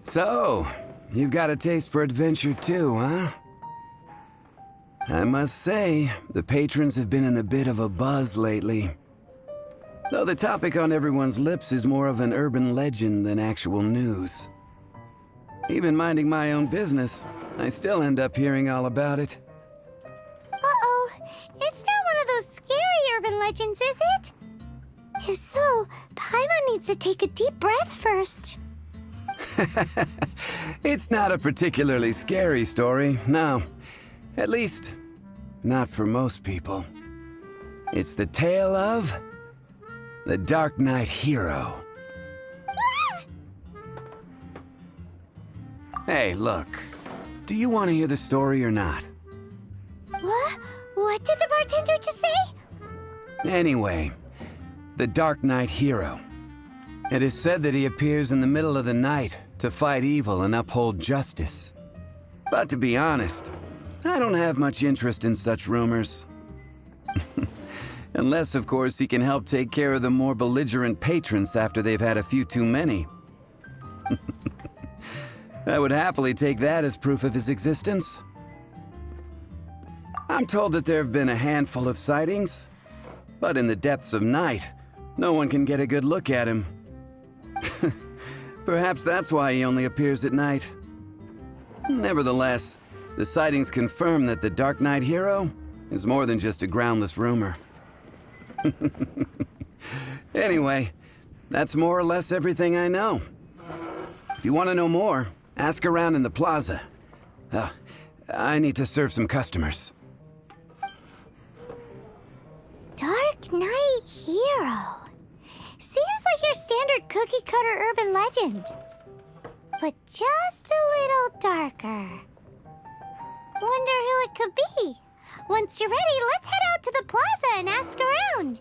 So, you've got a taste for adventure too, huh? I must say, the patrons have been in a bit of a buzz lately. Though the topic on everyone's lips is more of an urban legend than actual news. Even minding my own business, I still end up hearing all about it. Uh-oh. It's not one of those scary urban legends, is it? If so, Paimon needs to take a deep breath first. It's not a particularly scary story, no. At least, not for most people. It's the tale of the Dark Knight Hero. Hey, look. Do you want to hear the story or not? What? What did the bartender just say? Anyway, the Dark Knight Hero. It is said that he appears in the middle of the night to fight evil and uphold justice. But to be honest, I don't have much interest in such rumors. Unless, of course, he can help take care of the more belligerent patrons after they've had a few too many. I would happily take that as proof of his existence. I'm told that there have been a handful of sightings, but in the depths of night, no one can get a good look at him. Perhaps that's why he only appears at night. Nevertheless, the sightings confirm that the Dark Knight Hero is more than just a groundless rumor. Anyway, that's more or less everything I know. If you want to know more, ask around in the plaza. I need to serve some customers. Dark Knight Hero. Seems like your standard cookie-cutter urban legend. But just a little darker. Wonder who it could be. Once you're ready, let's head out to the plaza and ask around.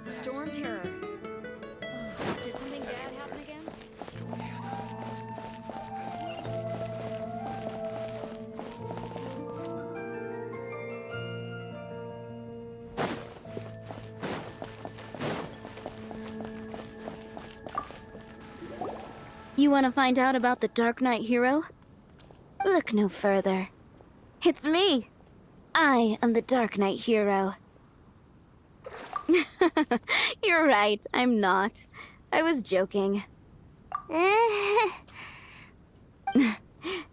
Storm Terror. Did something bad happen again? You want to find out about the Dark Knight Hero? Look no further. It's me, I am the Dark Knight hero. You're right, I'm not. I was joking.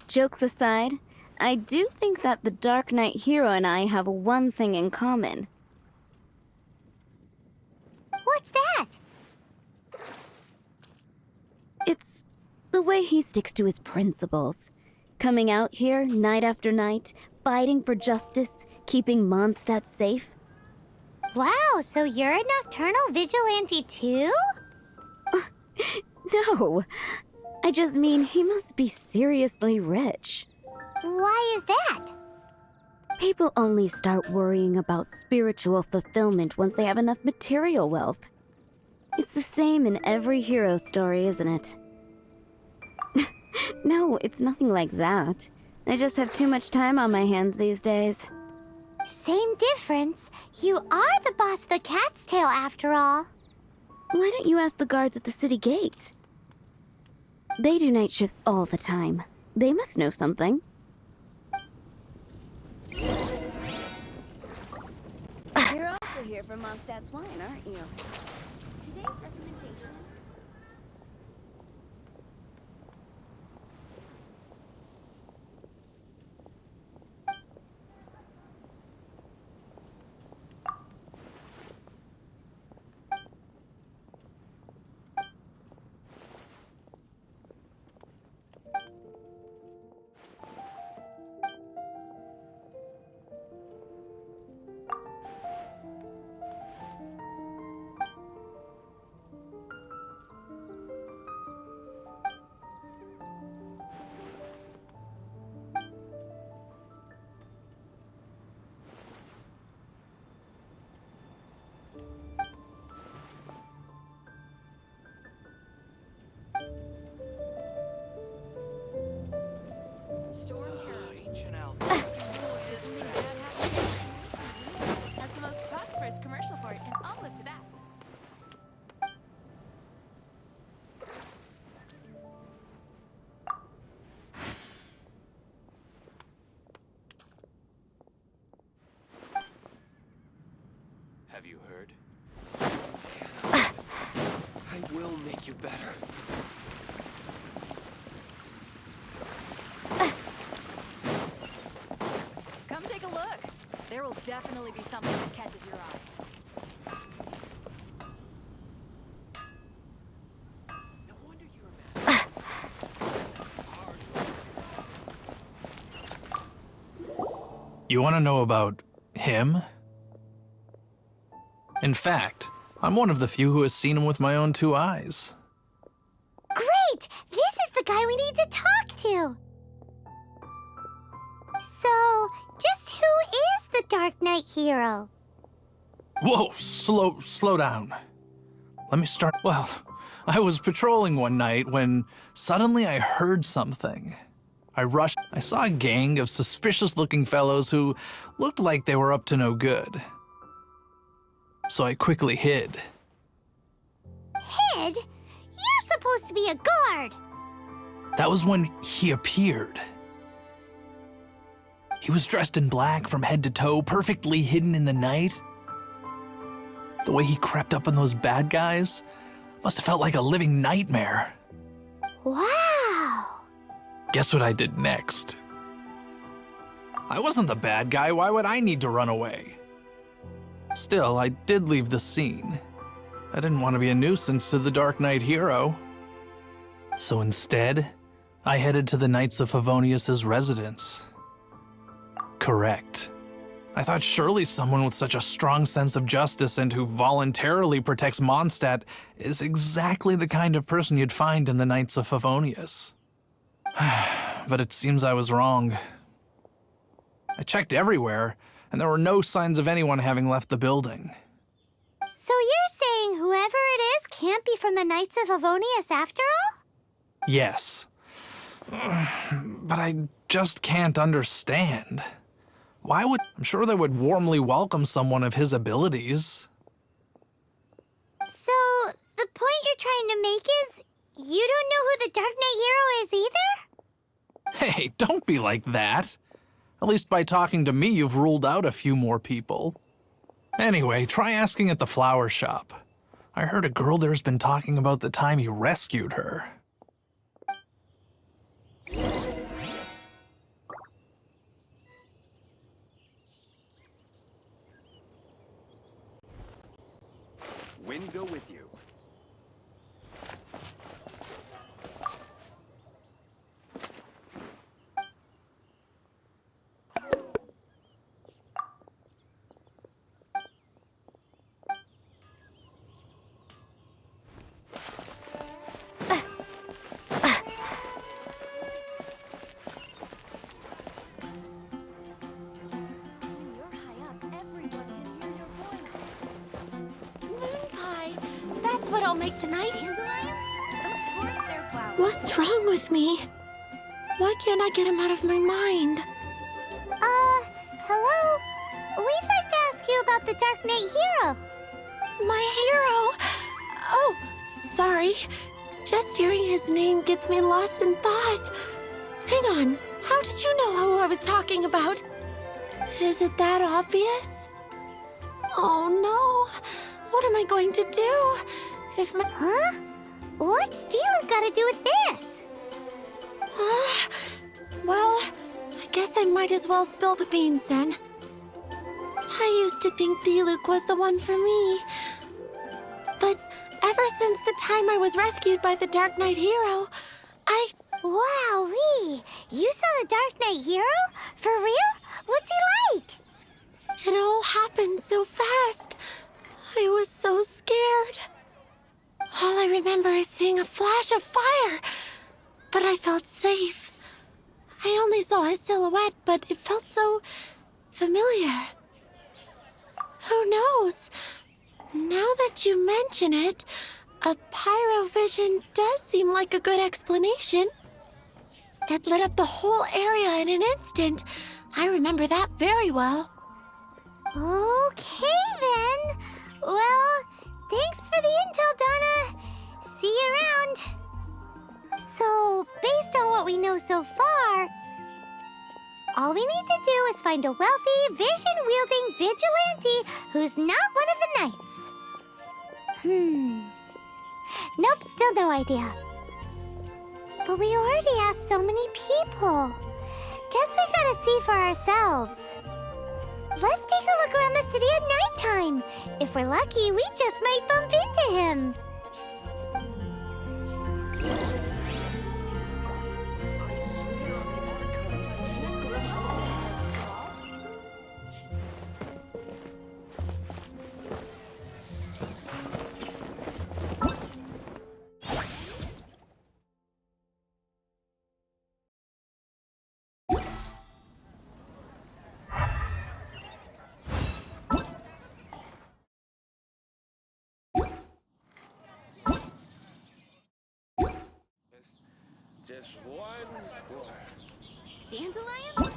Jokes aside, I do think that the Dark Knight hero and I have one thing in common. What's that? It's the way he sticks to his principles. Coming out here night after night, fighting for justice, keeping Mondstadt safe. Wow, so you're a nocturnal vigilante too? No, I just mean he must be seriously rich. Why is that? People only start worrying about spiritual fulfillment once they have enough material wealth. It's the same in every hero story, isn't it? No, it's nothing like that. I just have too much time on my hands these days. Same difference. You are the boss of the Cat's Tail after all. Why don't you ask the guards at the city gate? They do night shifts all the time. They must know something. You're also here for Mondstadt's wine, aren't you? Today's recommendation... That's the most prosperous commercial port in all of Tibet. Have you heard? I will make you better. Come take a look. There will definitely be something that catches your eye. No wonder you're mad. You want to know about him? In fact, I'm one of the few who has seen him with my own two eyes. Great! This is the guy we need to talk to! So, just who is the Dark Knight hero? Whoa, slow down. Let me start. Well, I was patrolling one night when suddenly I heard something. I rushed. I saw a gang of suspicious-looking fellows who looked like they were up to no good. So I quickly hid. Hid? You're supposed to be a guard! That was when he appeared. He was dressed in black from head to toe, perfectly hidden in the night. The way he crept up on those bad guys must have felt like a living nightmare. Wow! Guess what I did next? I wasn't the bad guy, why would I need to run away? Still, I did leave the scene. I didn't want to be a nuisance to the Dark Knight hero. So instead, I headed to the Knights of Favonius' residence. Correct. I thought surely someone with such a strong sense of justice and who voluntarily protects Mondstadt is exactly the kind of person you'd find in the Knights of Favonius. But it seems I was wrong. I checked everywhere, and there were no signs of anyone having left the building. So you're saying whoever it is can't be from the Knights of Favonius after all? Yes. But I just can't understand. Why would... I'm sure they would warmly welcome someone of his abilities. So, the point you're trying to make is you don't know who the Dark Knight hero is either? Hey, don't be like that. At least by talking to me, you've ruled out a few more people. Anyway, try asking at the flower shop. I heard a girl there's been talking about the time you rescued her. Wind go with you. That's what I'll make tonight. Dandelions? Of course they're flowers. What's wrong with me? Why can't I get him out of my mind? Hello? We'd like to ask you about the Dark Knight Hero. My hero! Oh, sorry. Just hearing his name gets me lost in thought. Hang on, how did you know who I was talking about? Is it that obvious? Oh no, what am I going to do? If my... Huh? What's Diluc got to do with this? Well, I guess I might as well spill the beans then. I used to think Diluc was the one for me. But ever since the time I was rescued by the Dark Knight Hero, Wowee! You saw the Dark Knight Hero? For real? What's he like? It all happened so fast. I was so scared. All I remember is seeing a flash of fire, but I felt safe. I only saw his silhouette, but it felt so familiar. Who knows? Now that you mention it, a pyrovision does seem like a good explanation. It lit up the whole area in an instant. I remember that very well. Okay then. Well, thanks for the intel, Donna. See you around. So, based on what we know so far, all we need to do is find a wealthy, vision-wielding vigilante who's not one of the knights. Nope, still no idea. But we already asked so many people. Guess we gotta see for ourselves. Let's take a look around the city at nighttime. If we're lucky, we just might bump into him. I swear on the archives, I can't go out. Just one word. Dandelions?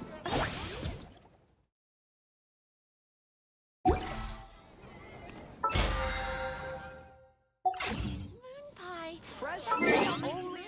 Moon pie. Fresh fruit only.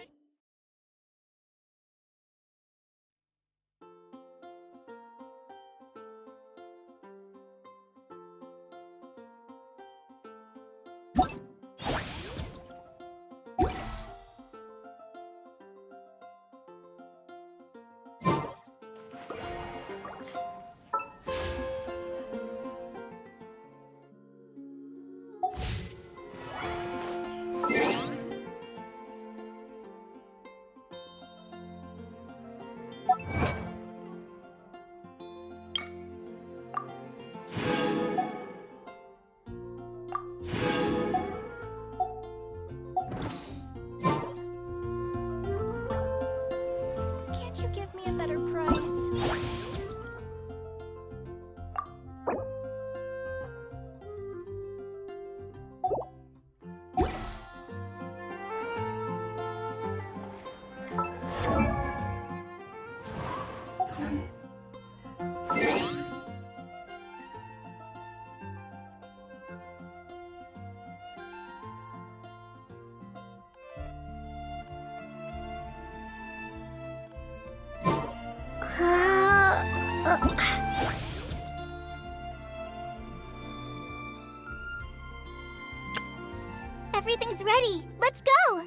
Everything's ready. Let's go.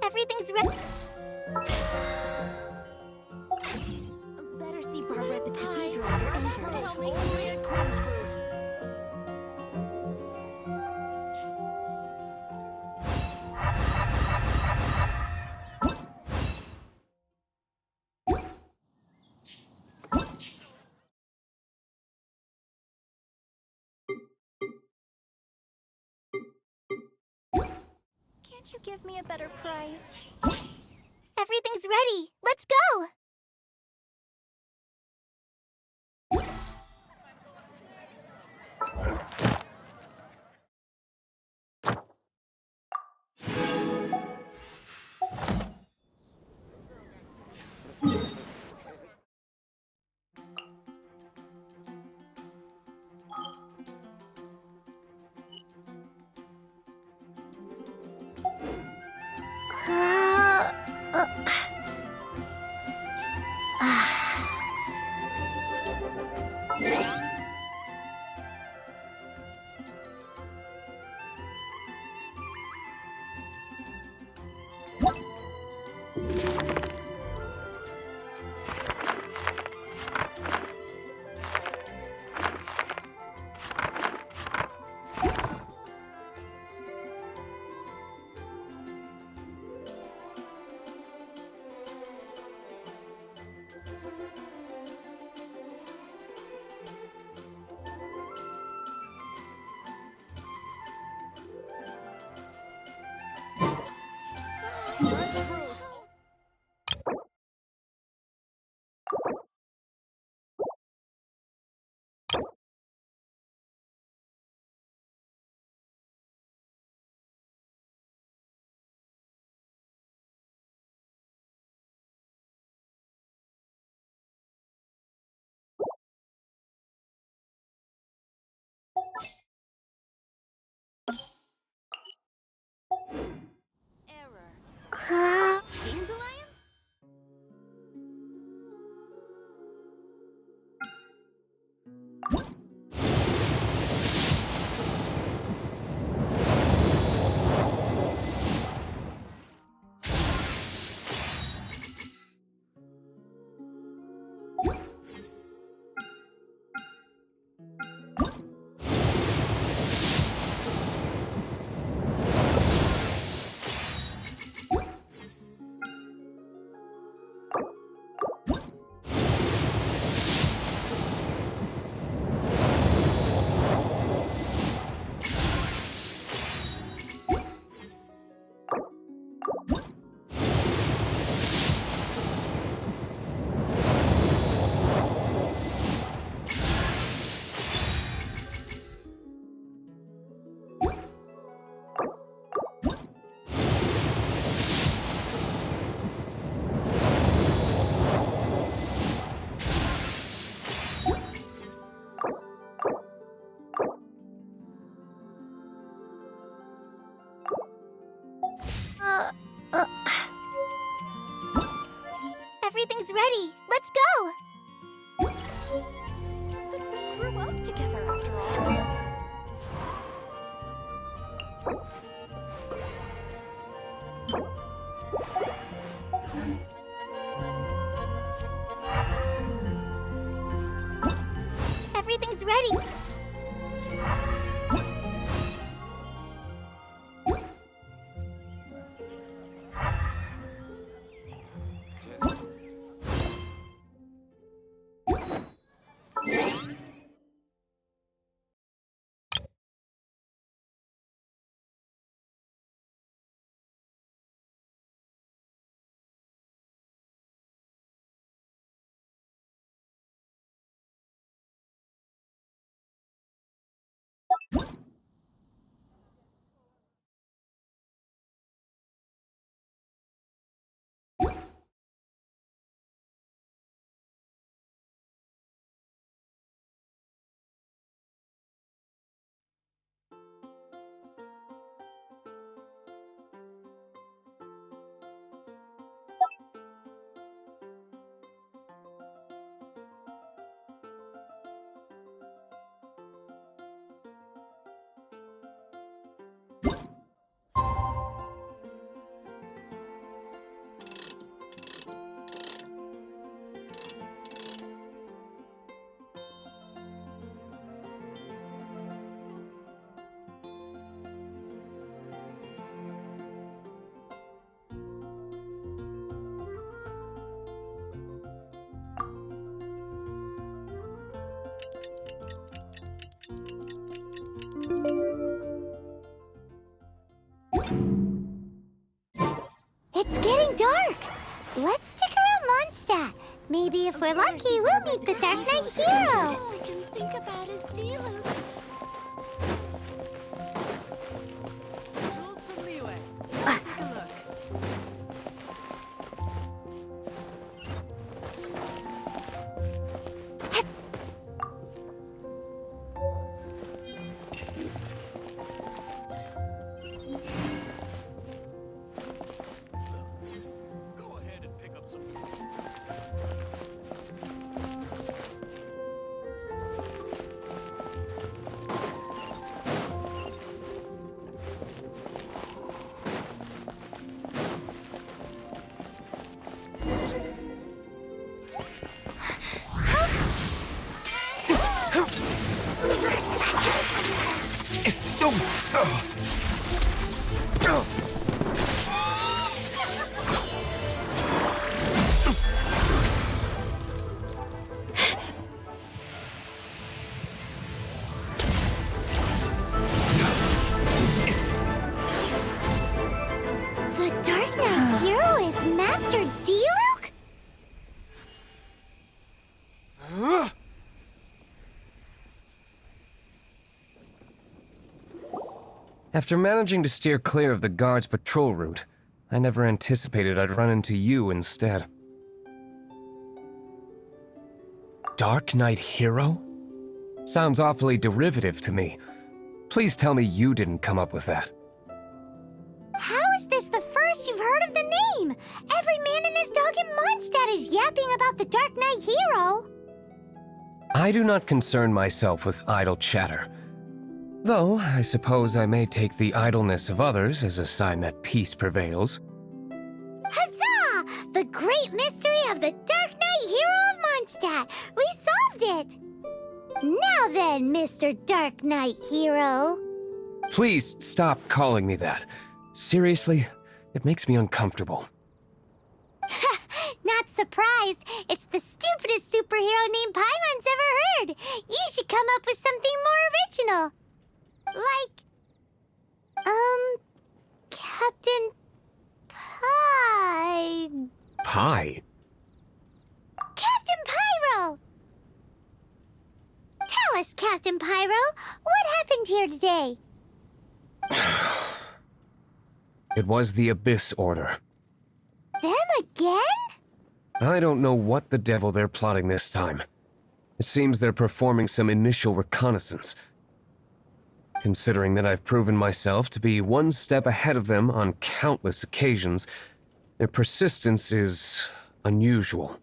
Everything's ready. Better see Barbara at the cathedral if you're injured. Only at Queensford. Can't you give me a better price? Everything's ready. Let's go. Everything's ready. Let's go. We grew up together after all. Everything's ready. Maybe if we're lucky, we'll meet the Dark Knight hero. All I can think about is Diluc. Tools from Leeway. Let's take a look. Go ahead and pick up some. The Dark Knight hero is Master Diluc? After managing to steer clear of the guards' patrol route, I never anticipated I'd run into you instead. Dark Knight hero? Sounds awfully derivative to me. Please tell me you didn't come up with that. How is this the first you've heard of the name? Every man and his dog in Mondstadt is yapping about the Dark Knight hero. I do not concern myself with idle chatter. Though, I suppose I may take the idleness of others as a sign that peace prevails. Huzzah! The great mystery of the Dark Knight hero of Mondstadt. We solved it! Now then, Mr. Dark Knight hero. Please stop calling me that. Seriously, it makes me uncomfortable. Not surprised. It's the stupidest superhero name Paimon's ever heard. You should come up with something more original. Like, Captain Pie. Pie? Captain Pyro! Tell us, Captain Pyro, what happened here today? It was the Abyss Order. Them again? I don't know what the devil they're plotting this time. It seems they're performing some initial reconnaissance. Considering that I've proven myself to be one step ahead of them on countless occasions, their persistence is unusual.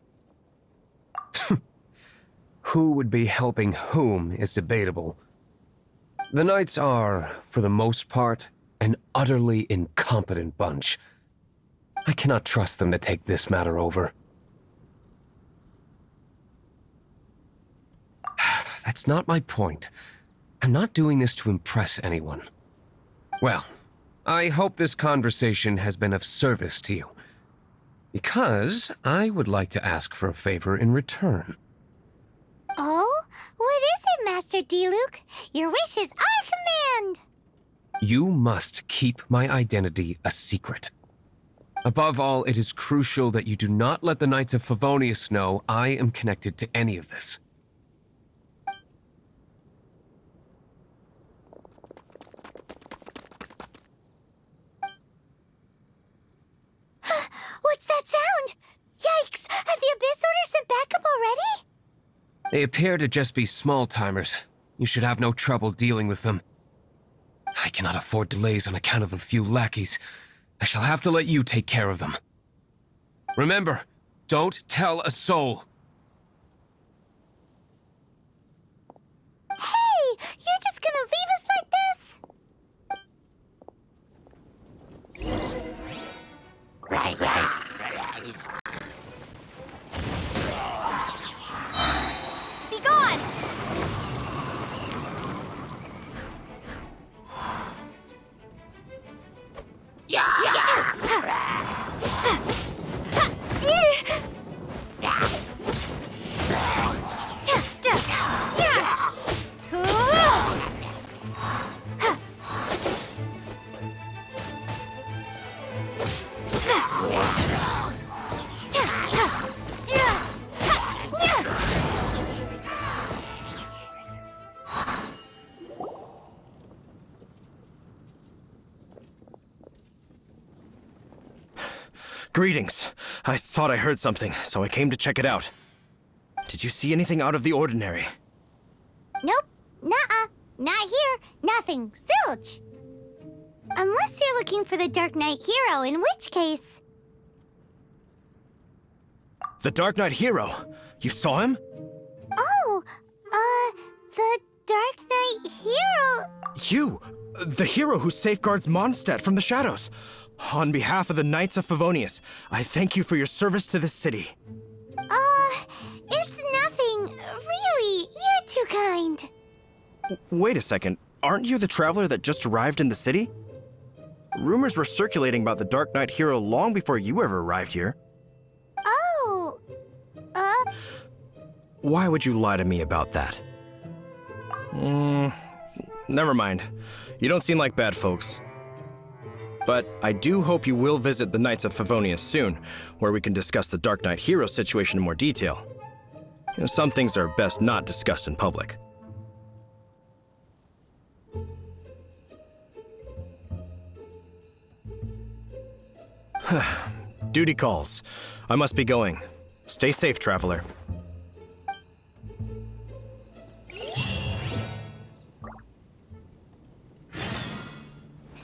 Who would be helping whom is debatable. The Knights are, for the most part, an utterly incompetent bunch. I cannot trust them to take this matter over. That's not my point. I'm not doing this to impress anyone. Well, I hope this conversation has been of service to you. Because I would like to ask for a favor in return. Oh? What is it, Master Diluc? Your wish is our command! You must keep my identity a secret. Above all, it is crucial that you do not let the Knights of Favonius know I am connected to any of this. What's that sound? Yikes! Have the Abyss Order sent backup already? They appear to just be small-timers. You should have no trouble dealing with them. I cannot afford delays on account of a few lackeys. I shall have to let you take care of them. Remember, don't tell a soul. Hey! You're just gonna leave us like this? Be gone! Greetings. I thought I heard something, so I came to check it out. Did you see anything out of the ordinary? Nope. Nuh-uh. Not here. Nothing. Zilch. Unless you're looking for the Dark Knight hero, in which case... The Dark Knight hero? You saw him? Oh, the Dark Knight hero... You! The hero who safeguards Mondstadt from the shadows. On behalf of the Knights of Favonius, I thank you for your service to this city. It's nothing. Really, you're too kind. Wait a second. Aren't you the traveler that just arrived in the city? Rumors were circulating about the Dark Knight hero long before you ever arrived here. Oh, Why would you lie to me about that? Never mind. You don't seem like bad folks. But I do hope you will visit the Knights of Favonius soon, where we can discuss the Dark Knight hero situation in more detail. You know, some things are best not discussed in public. Duty calls. I must be going. Stay safe, traveler.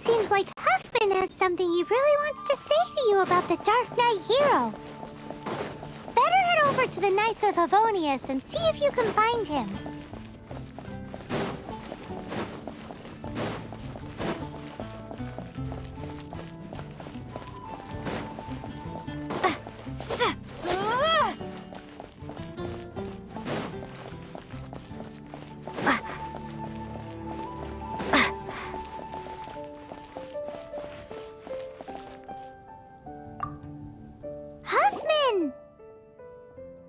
seems like Huffman has something he really wants to say to you about the Dark Knight hero. Better head over to the Knights of Favonius and see if you can find him.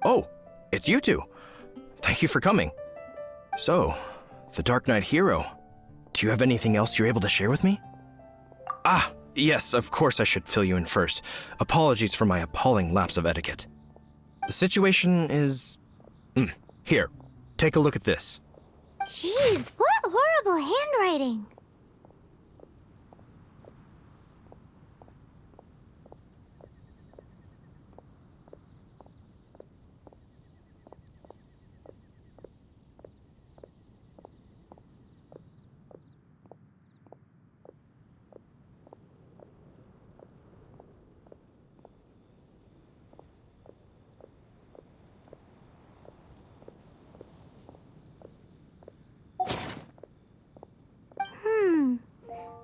Oh, it's you two. Thank you for coming. So, the Dark Knight hero. Do you have anything else you're able to share with me? Ah, yes, of course I should fill you in first. Apologies for my appalling lapse of etiquette. The situation is... Here, take a look at this. Jeez, what horrible handwriting.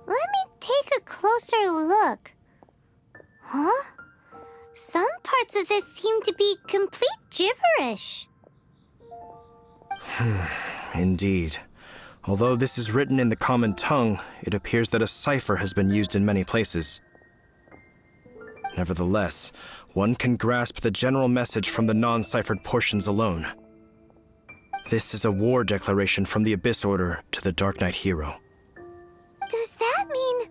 Let me take a closer look. Huh? Some parts of this seem to be complete gibberish. Indeed. Although this is written in the common tongue, it appears that a cipher has been used in many places. Nevertheless, one can grasp the general message from the non-ciphered portions alone. This is a war declaration from the Abyss Order to the Dark Knight hero. Does that mean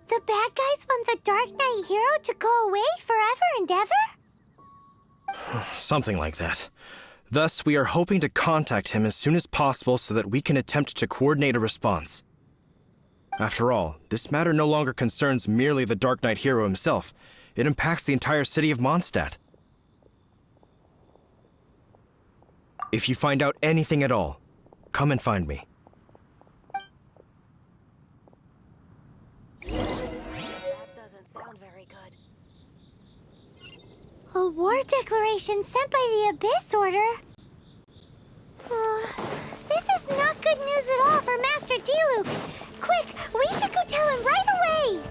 the bad guys want the Dark Knight hero to go away forever and ever? Something like that. Thus, we are hoping to contact him as soon as possible so that we can attempt to coordinate a response. After all, this matter no longer concerns merely the Dark Knight hero himself. It impacts the entire city of Mondstadt. If you find out anything at all, come and find me. That doesn't sound very good. A war declaration sent by the Abyss Order? This is not good news at all for Master Diluc. Quick, we should go tell him right away!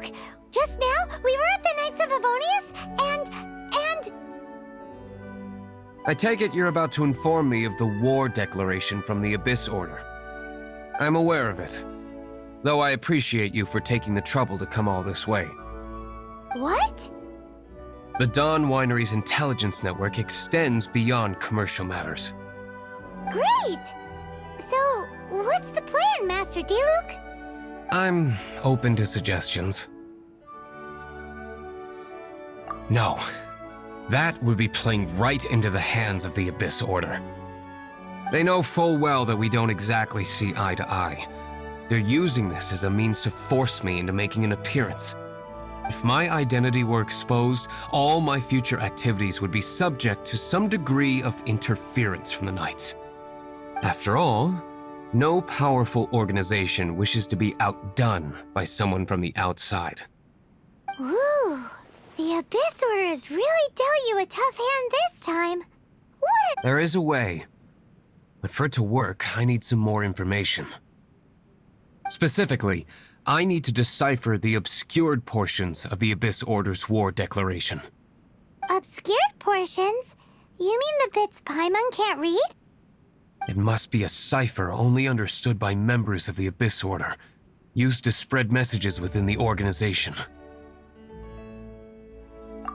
Luke. Just now, we were at the Knights of Avonius, and... I take it you're about to inform me of the war declaration from the Abyss Order. I'm aware of it, though I appreciate you for taking the trouble to come all this way. What? The Dawn Winery's intelligence network extends beyond commercial matters. Great! So, what's the plan, Master D-Luke? I'm open to suggestions. No. That would be playing right into the hands of the Abyss Order. They know full well that we don't exactly see eye to eye. They're using this as a means to force me into making an appearance. If my identity were exposed, all my future activities would be subject to some degree of interference from the Knights. After all, no powerful organization wishes to be outdone by someone from the outside. Ooh, the Abyss Order has really dealt you a tough hand this time. What There is a way, but for it to work, I need some more information. Specifically, I need to decipher the obscured portions of the Abyss Order's war declaration. obscured portions? You mean the bits Paimon can't read? It must be a cipher only understood by members of the Abyss Order, used to spread messages within the organization.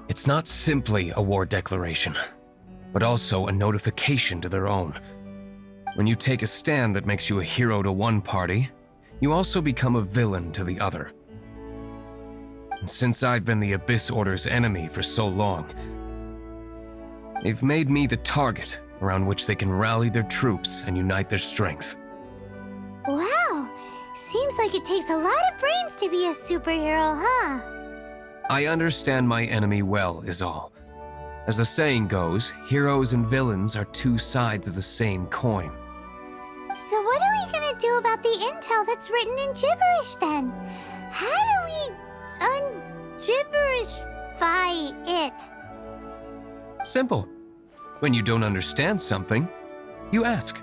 It's not simply a war declaration, but also a notification to their own. When you take a stand that makes you a hero to one party, you also become a villain to the other. And since I've been the Abyss Order's enemy for so long, they've made me the target around which they can rally their troops and unite their strength. Wow, seems like it takes a lot of brains to be a superhero, huh? I understand my enemy well, is all. As the saying goes, heroes and villains are two sides of the same coin. So what are we gonna do about the intel that's written in gibberish then? How do we un-gibberishify it? Simple. When you don't understand something, you ask.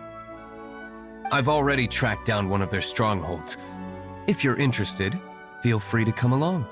I've already tracked down one of their strongholds. If you're interested, feel free to come along.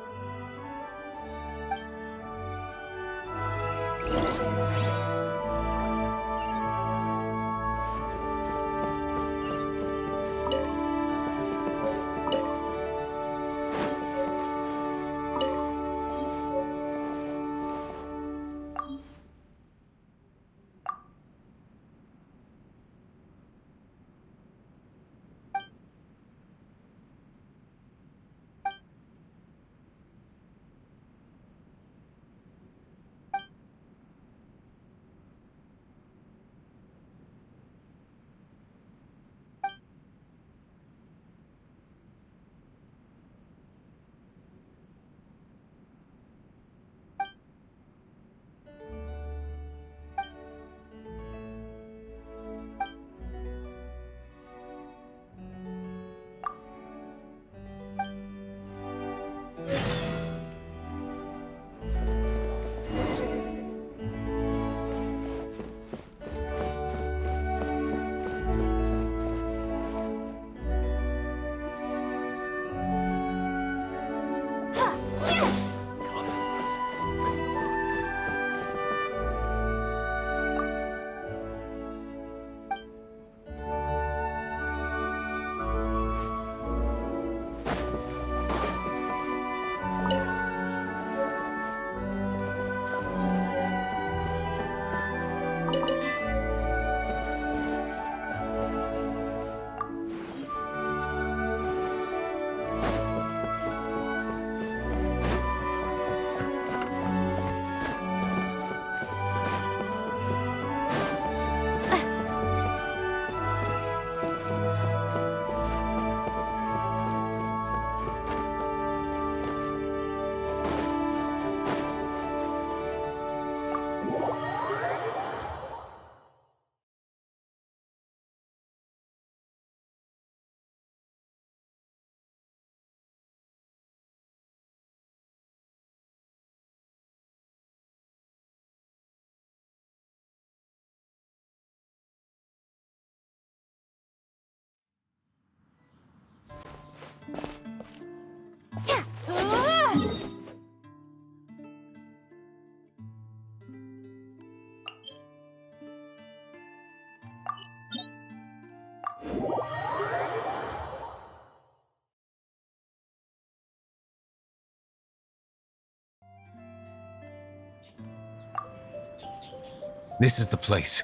This is the place.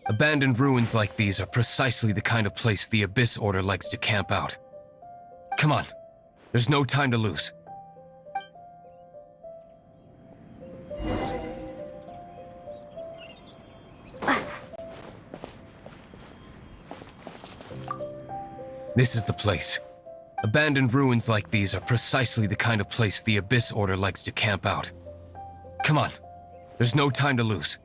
Abandoned ruins like these are precisely the kind of place the Abyss Order likes to camp out. Come on. There's no time to lose. This is the place. Abandoned ruins like these are precisely the kind of place the Abyss Order likes to camp out. Come on. There's no time to lose.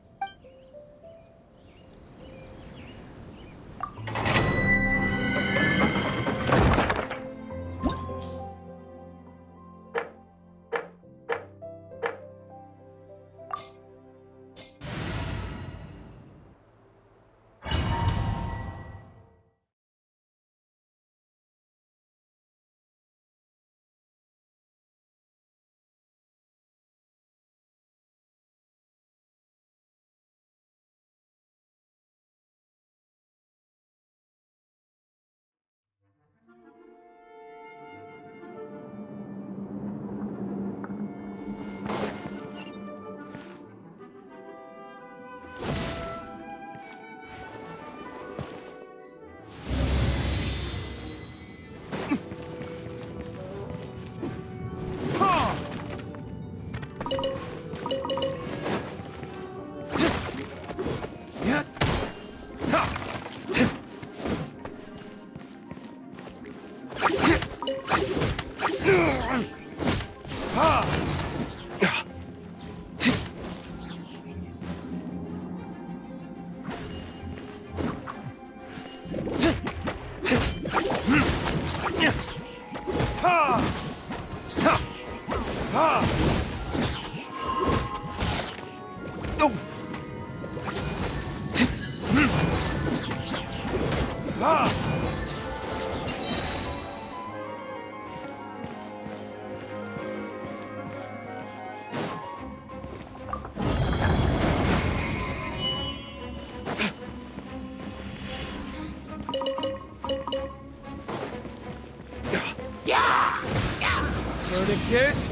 Verdict is...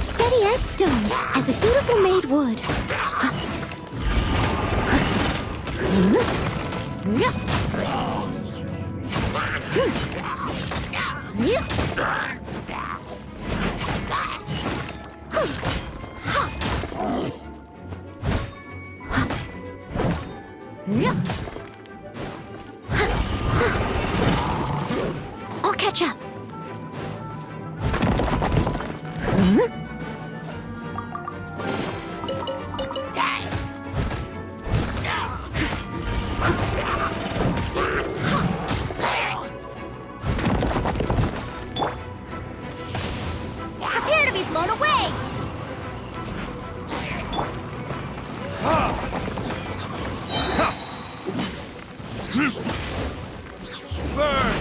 Steady as stone, as a dutiful maid would. I'll catch up. Prepare to be blown away! Burn!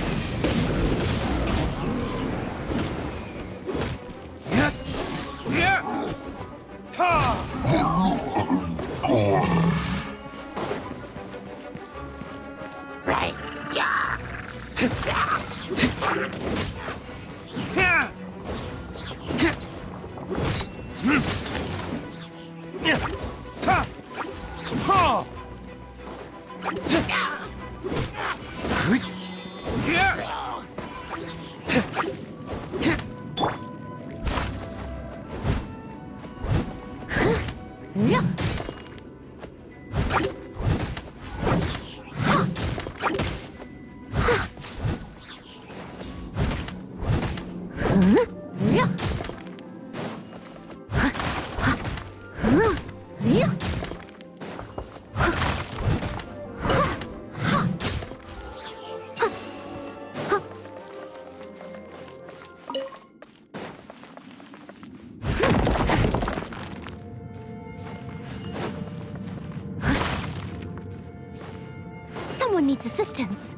someone needs assistance.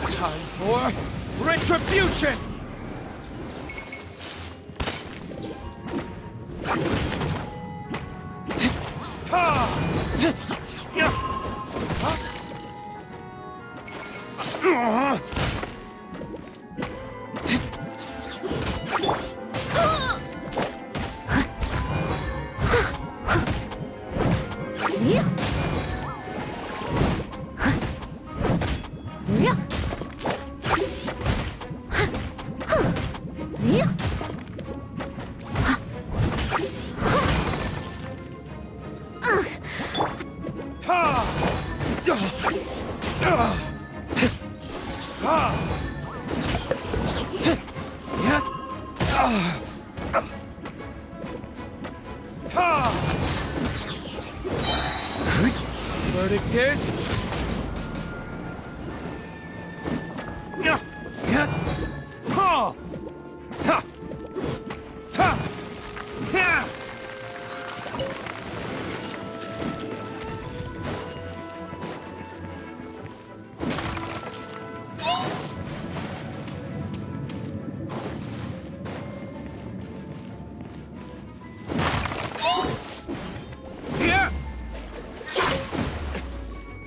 Time for retribution! Verdict is...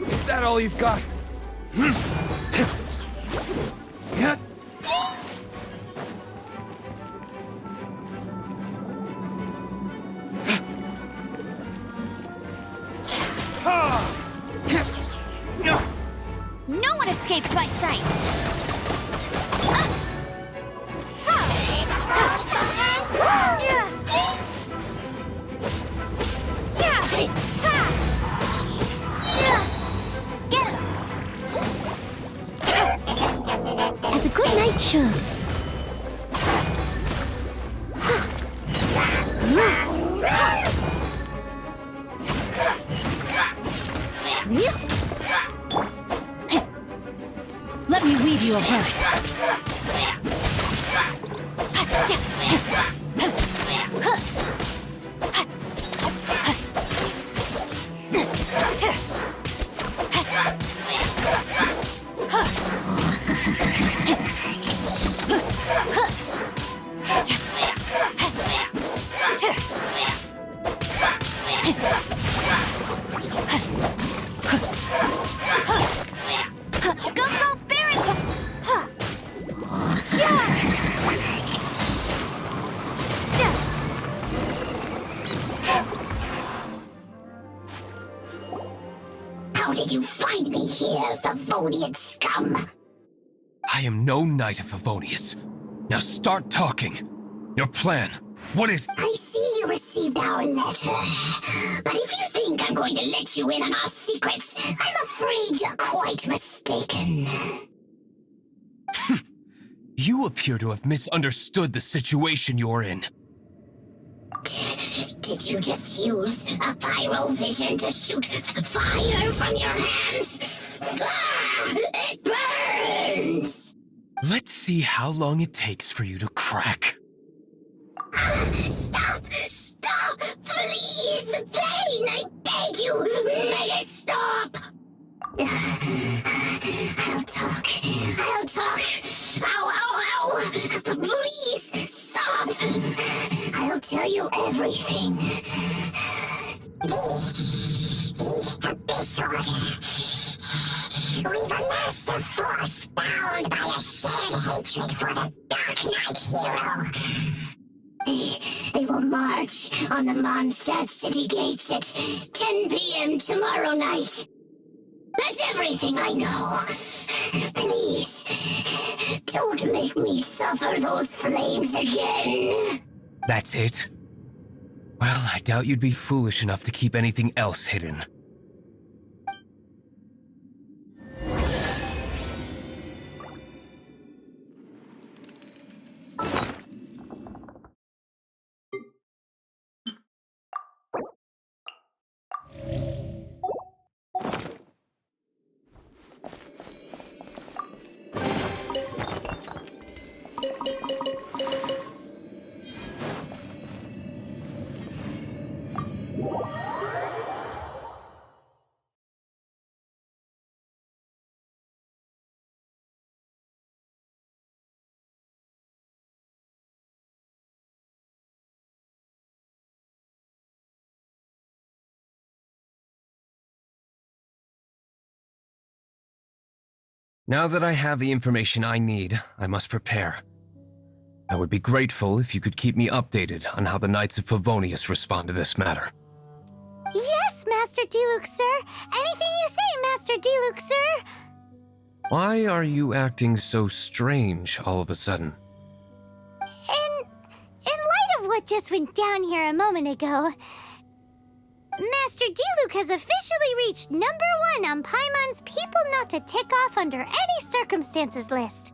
Is that all you've got? No one escapes my sights! Get him! As a good knight should. Let me weave you a verse. How did you find me here, Favonian scum? I am no knight of Favonius. Now start talking. Your plan. What is... I see you received our letter. But if you think I'm going to let you in on our secrets, I'm afraid you're quite mistaken. You appear to have misunderstood the situation you're in. Did you just use a pyrovision to shoot fire from your hands? Ah, it burns! Let's see how long it takes for you to crack. Stop! Stop! Please! Pain! I beg you! Make it stop! I'll talk. I'll talk. Ow, ow, ow! Please, stop! I'll tell you everything. Disorder. We've amassed a force bound by a shared hatred for the Dark Knight hero. They will march on the Mondstadt city gates at 10 p.m. tomorrow night. That's everything I know. Please, don't make me suffer those flames again. That's it? Well, I doubt you'd be foolish enough to keep anything else hidden. Now that I have the information I need, I must prepare. I would be grateful if you could keep me updated on how the Knights of Favonius respond to this matter. Yes, Master Diluc, sir. Anything you say, Master Diluc, sir. Why are you acting so strange all of a sudden? In light of what just went down here a moment ago, Master Diluc has officially reached #1 on Paimon's people not to tick off under any circumstances list.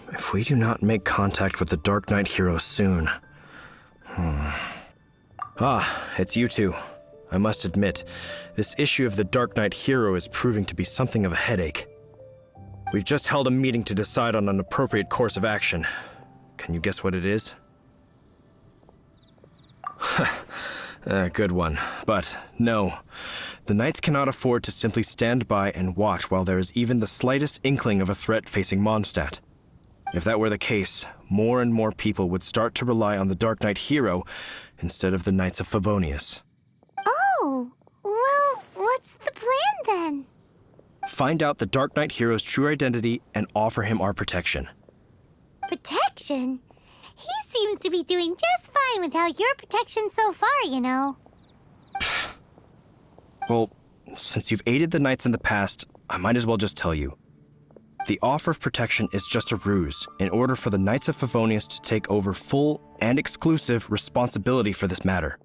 If we do not make contact with the Dark Knight hero soon... Ah, it's you two. I must admit, this issue of the Dark Knight hero is proving to be something of a headache. We've just held a meeting to decide on an appropriate course of action. Can you guess what it is? Good one. But no, the Knights cannot afford to simply stand by and watch while there is even the slightest inkling of a threat facing Mondstadt. If that were the case, more and more people would start to rely on the Dark Knight hero instead of the Knights of Favonius. Oh, well, what's the plan then? Find out the Dark Knight hero's true identity and offer him our protection. Protection? He seems to be doing just fine without your protection so far, you know. Well, since you've aided the Knights in the past, I might as well just tell you. The offer of protection is just a ruse in order for the Knights of Favonius to take over full and exclusive responsibility for this matter.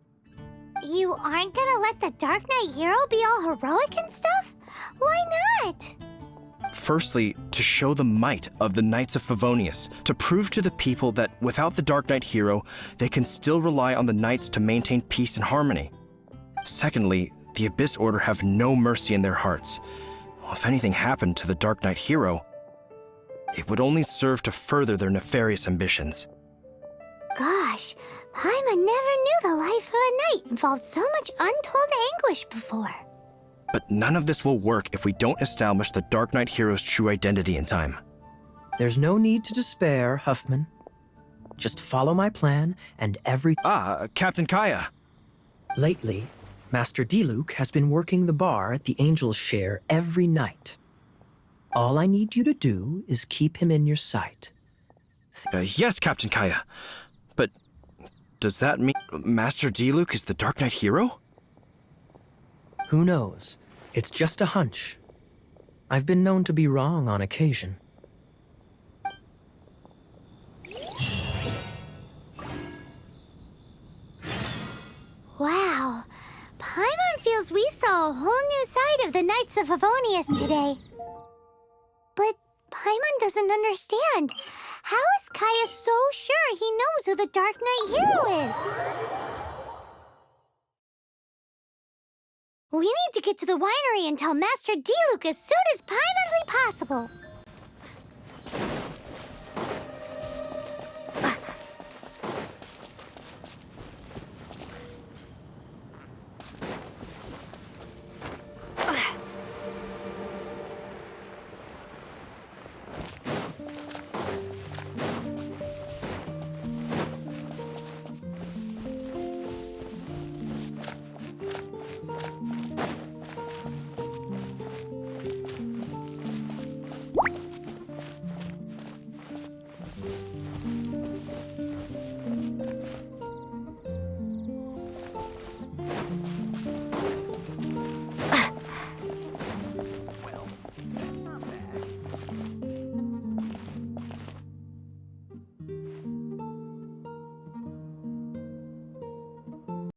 You aren't gonna let the Dark Knight hero be all heroic and stuff? Why not? Firstly, to show the might of the Knights of Favonius, to prove to the people that without the Dark Knight hero, they can still rely on the Knights to maintain peace and harmony. Secondly, the Abyss Order have no mercy in their hearts. If anything happened to the Dark Knight hero, it would only serve to further their nefarious ambitions. Gosh, Paimon never knew the life of a knight involved so much untold anguish before. But none of this will work if we don't establish the Dark Knight hero's true identity in time. There's no need to despair, Huffman. Just follow my plan and Captain Kaya. Lately, Master Diluc has been working the bar at the Angel's Share every night. All I need you to do is keep him in your sight. Yes, Captain Kaya. But does that mean Master Diluc is the Dark Knight hero? Who knows? It's just a hunch. I've been known to be wrong on occasion. Wow, Paimon feels we saw a whole new side of the Knights of Favonius today. But Paimon doesn't understand. How is Kaya so sure he knows who the Dark Knight hero is? We need to get to the winery and tell Master Diluc as soon as Paimonly possible.